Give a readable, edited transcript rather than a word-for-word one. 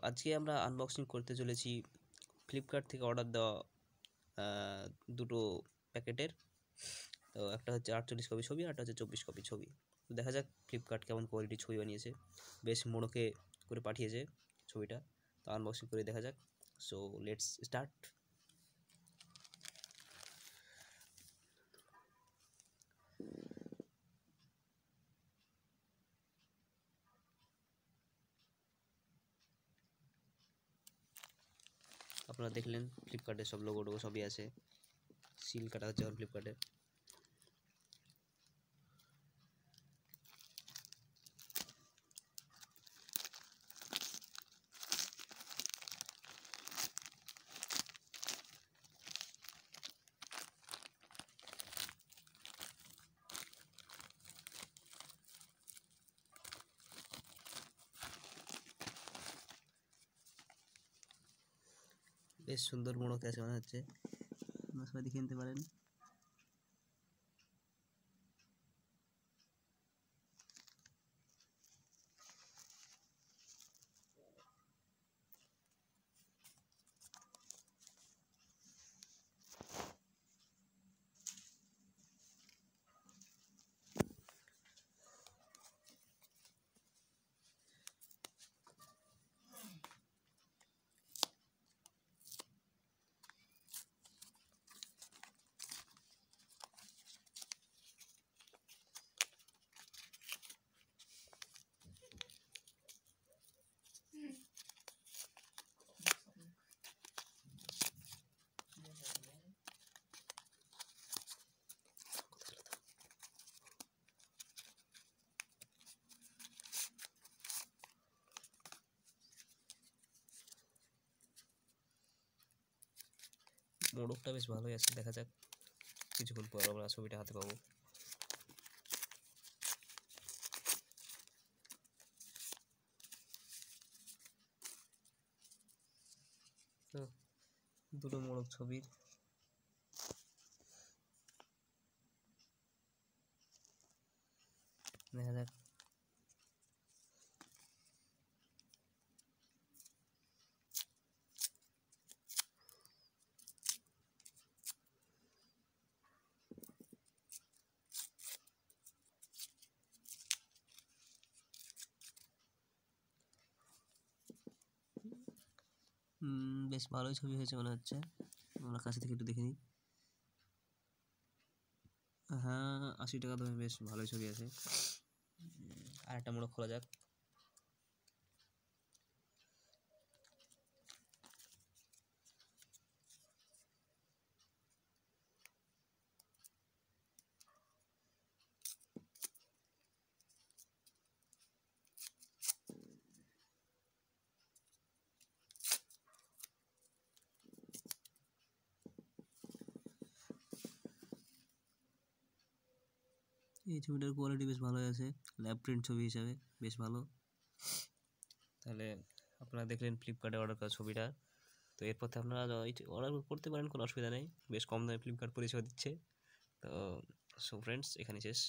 আজকে আমরা আনবক্সিং করতে চলেছি ফ্লিপকার্ট থেকে অর্ডার দেওয়া দুটো প্যাকেটের। তো একটা হচ্ছে 48 কপি ছবি, আর একটা হচ্ছে 24 কপি ছবি। তো দেখা যাক ফ্লিপকার্ট কেমন কোয়ালিটির ছবি বানিয়েছে, বেশ মোড়কে করে পাঠিয়েছে ছবিটা। তো আনবক্সিং করে দেখা যাক। So let's start. আপনারা দেখলেন ফ্লিপকার্টের সব লোগো টোগো সবই আছে, সিল কাটা হচ্ছে এখন ফ্লিপকার্টের। বেশ সুন্দর মোড়কে আছে মনে হচ্ছে, আপনারা সবাই দেখে নিতে পারেন। মোড়কটা বেশ ভালোই আছে, দেখা যাক কিছুক্ষণ পর আমরা ছবিটা হাতে পাবো। তো দুটো মোড়ক ছবির দেখা যাক। বেশ ভালোই ছবি হয়েছে মনে হচ্ছে, আমরা কাছে থেকে একটু দেখে নিই। হ্যাঁ, 80 টাকা দামে বেশ ভালোই ছবি আছে। আর একটা মোড়ক খোলা যাক। এই ছবিটার কোয়ালিটি বেশ ভালোই আছে, ল্যাব প্রিন্ট ছবি হিসাবে বেশ ভালো। তাহলে আপনারা দেখলেন ফ্লিপকার্টে অর্ডার করা ছবিটা। তো এরপর আপনারা অর্ডার করতে পারেন, কোনো অসুবিধা নেই, বেশ কম দামে ফ্লিপকার্ট পরিষেবা দিচ্ছে। তো সো ফ্রেন্ডস, এখানে শেষ।